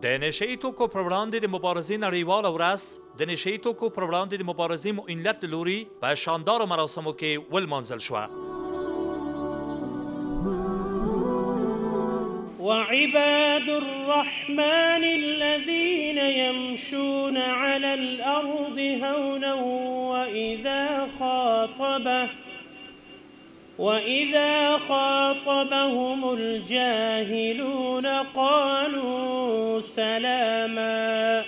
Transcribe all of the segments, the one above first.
د نشه یي توکو پر وړاندې د مبارزې نړیواله ورځ د نشه یي توکو پر وړاندې د مبارزې معینیت له لوري په شاندارو مراسمو کې ولمانځل شوه. وعباد الرحمن الذين يمشون على الأرض هونا وإذا خاطبهم الجاهلون قالوا سلاما.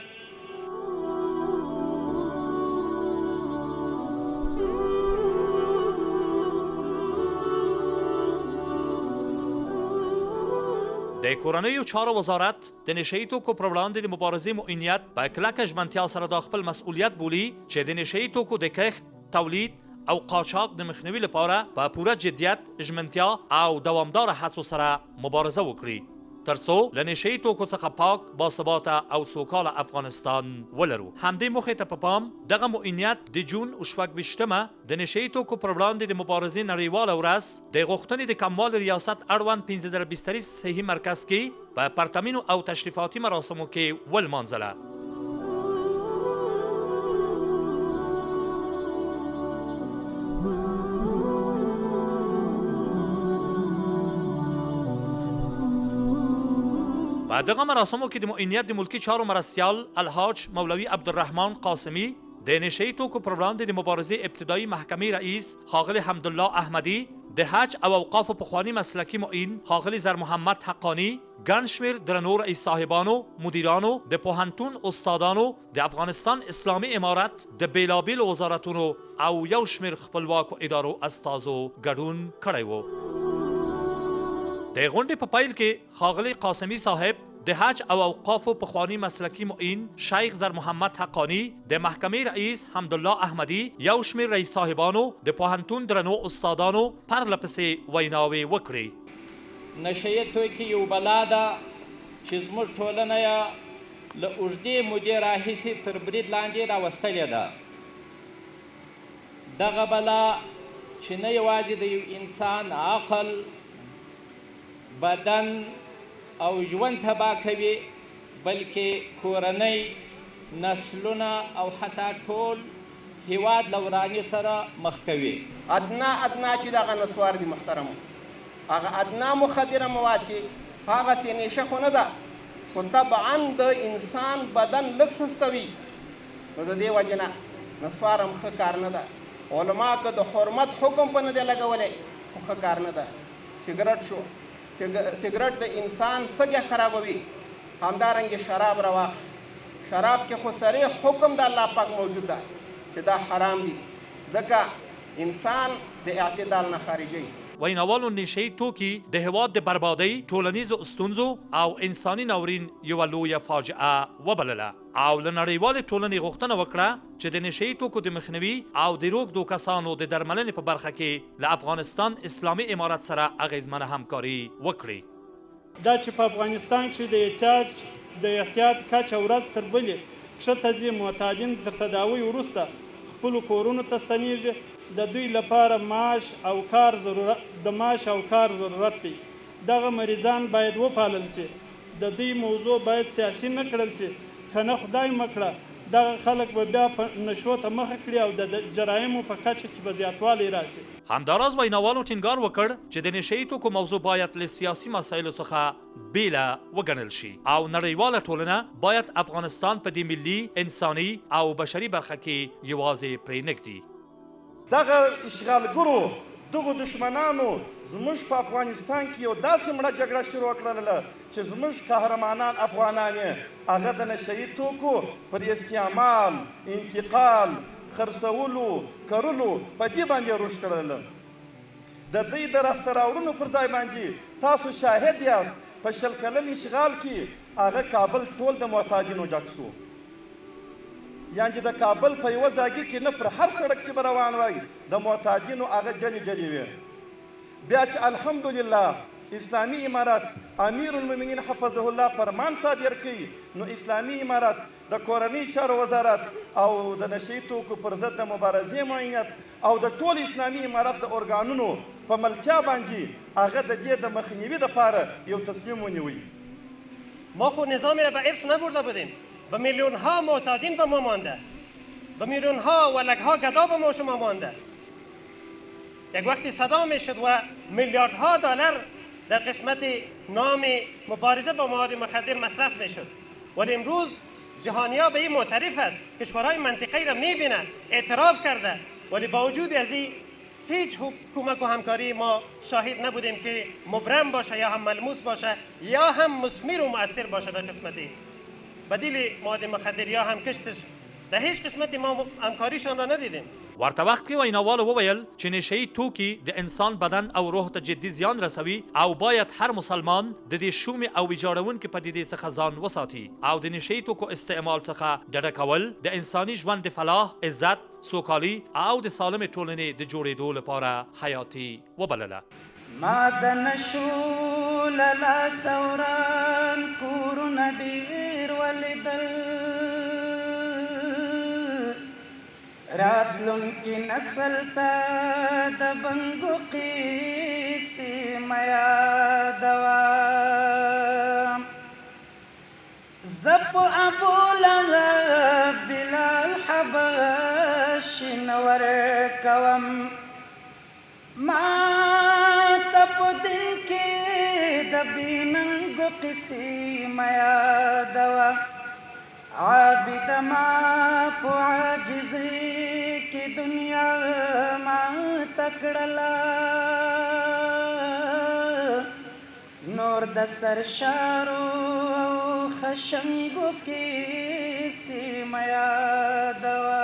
د کورنیو چارو وزارت د نشه یي توکو پر وړاندې د مبارزې معینیت په کلکه ژمنتیا سره دا خپل مسؤلیت بولي چې د نشه یي توکو د کښت، تولید او قاچاق د مخنیوي لپاره په پوره جدیت، ژمنتیا او دوامداره هڅو سره مبارزه وکړي ترڅو له نشه یي توکو څخه پاک، باثباته او سوکاله افغانستان ولرو. همدې موخې ته په پام دغه معینیت د جون 28مه د نشه یي توکو پر وړاندې د مبارزې نړیواله ورځ د غوښتنې د کموال ریاست اړوند 15 بستري صحي مرکز کې په پرتمینو او تشریفاتي مراسمو کې ولمانځله. په دغه مراسمو کې د معینیت د ملکی چارو مرستیال الحاج مولوي عبدالرحمن قاسمي، د نشه یي توکو پر وړاندې د مبارزې ابتدایي محکمې رئیس ښاغلی حمدالله احمدي، د حج او اوقافو پخواني مسلکي معین ښاغلی زر محمد حقانی، ګڼ شمېر درنو رئیس صاحبانو، مدیرانو، د پوهنتون استادانو، د افغانستان اسلامي امارت د بیلابیلو وزارتونو او یو شمېر خپلواکو ادارو استازو ګډون کړی و. د غونډې په پیل کې ښاغلی قاسمي صاحب د حج او اوقافو پخواني مسلکي معین شیخ زر محمد حقانی، د محکمې رئیس حمدالله احمدي، یو شمېر رئیس صاحبانو، د پوهنتون درنو استادانو پرله پسې ویناوې وکړې. نشه یي توکي یو بلا ده چې زموږ ټولنه یې له اوږدې مودې راهیسې تر برید لاندې راوستلې ده. دغه بلا چې نه یوازې د یو انسان عقل، بدن او ژوند تباه کوي بلکې کورنۍ، نسلونه او حتی ټول هیواد له ورانۍ سره مخ کوي. ادنا چې دغه نسوار دي محترمو، هغه ادنا مخدره مواد چې هغسې نیشه خو نه ده، خو طبعا د انسان بدن لږ سستوي، نو د دې وجې نه نسوار هم ښه کار نه ده. علما که د حرمت حکم په نه دی لګولی خو ښه کار نه ده. سګرټ شو، سګرټ د انسان سږی خرابوي. همدارنګې شراب راواخلي، شراب کې خو صریح حکم د الله پاک موجود ده چې دا حرام دي، ځکه انسان د اعتدال نه خارجوي. ویناوالو نشه یي توکي د هېواد د بربادۍ، ټولنیزو ستونزو او انساني ناورین یوه لویه فاجعه وبلله او له نړیوالې ټولنې غوښتنه وکړه چې د نشه یي توکو د مخنیوي او د روږدو کسانو د درملنې په برخه کې له افغانستان اسلامي امارت سره اغیزمنه همکاري وکړي. دا چې په افغانستان کې د احتیاط کچه ورځ تر بلې کښته ځي، معتادین تر تداوی وروسته خپلو کورونو ته ستنېږي. د دوی لپاره معاش او کار ضرورت دی. دغه مریضان باید وپالل سي. د دوی موضوع باید سیاسي نه کړل سي، که نه خدای مکړه دغه خلک به بیا په نشو ته مخه کړي او د جرایمو په کچه کې به زیاتوالی راسي. همداراز ویناوالو ټینګار وکړ چې د نشه یي توکو موضوع باید له سیاسي مسایلو څخه بیله وګڼل شي او نړیواله ټولنه باید افغانستان په دې ملي، انساني او بشري برخه کې یوازې پرېنږدي. دغه اشغالګرو، دغو دشمنانو زموږ په افغانستان کې یو داسې مړه جګړه شروع کړله چې زموږ قهرمانان افغانان یې هغه د نشه یي توکو پر استعمال، انتقال، خرڅولو، کرلو په دې باندې روش کړل. د دوی د راسته راوړنو پر ځای باندې تاسو شاهد یاست په 20 کلن اشغال کې هغه کابل ټول د معتادینو ډک سو. یعنې د کابل په یوه ځاګي کې نه پر هر سړک چې به روان وای د معتادینو هغه ډلې ډلې وې. بیا چې الحمدلله اسلامي امارت امیر المؤمنین حفظه الله فرمان صادر کوي، نو اسلامي امارت د کورنیو چارو وزارت او د نشه یي توکو پر ضد د مبارزې معینیت او د ټول اسلامي امارت د ارګانونو په ملتیا باندې هغه د دې د مخنیوي لپاره یو تصمیم ونیوي. ما خود نظامی را به ارث نبرده بودیم و میلیون ها معتادین به ما مانده و میلیون ها ولک ها گدا به ما شما مانده. یک وقتی صدا میشد و میلیاردها دلار در قسمت نام مبارزه با مواد مخدر مصرف میشد، ولی امروز جهانیا به این معترف است، کشورهای منطقه‌ای را میبینه، اعتراف کرده، ولی با وجود از این هیچ کمک و همکاری ما شاهد نبودیم که مبرم باشه یا هم ملموس باشه یا هم مثمر و مؤثر باشه در قسمتی بدیل مواد مخدر یا هم کشتش. در هیچ قسمتی ما همکاریشان را ندیدیم. ورته وخت کې ویناوالو وویل چې نشهیي توکي د انسان بدن او روح ته جدي زیان رسوي او باید هر مسلمان د دې شومې او ویجاړونکې پدیدې څخه ځان وساتي او د نشهیي توکو استعمال څخه ډډه کول د انساني ژوند د فلاح، عزت، سوکالي او د سالمې ټولنې د جوړېدو لپاره حیاتي وبلله. ما د نشو له لاسه وران کورونه ډېر ولیدل، راتلونکي نسل ته د بنګو قیسې مه یادوم. زه په ابولهب بلال حبشي نه ورکوم، ما ته په دین کې د بې ننګو قیسې مه یادوه. عابد ما په عاجزۍ کې دنیا ما تکړله، نور د سرشارو او خشنګو کیسې مه یادوه.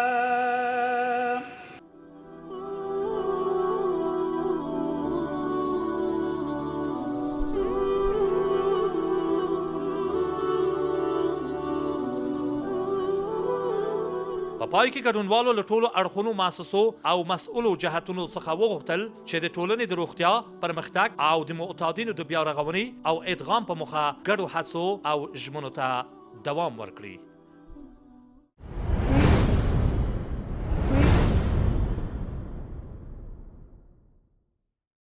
په پای کې ګډونوالو له ټولو اړخونو مؤسسو او مسؤلو جهتونو څخه وغوښتل چې د ټولنې د روغتیا، پرمختګ او د معتادینو د بیا رغونې او ادغام په موخه ګډو هڅو او ژمنو ته دوام ورکړي.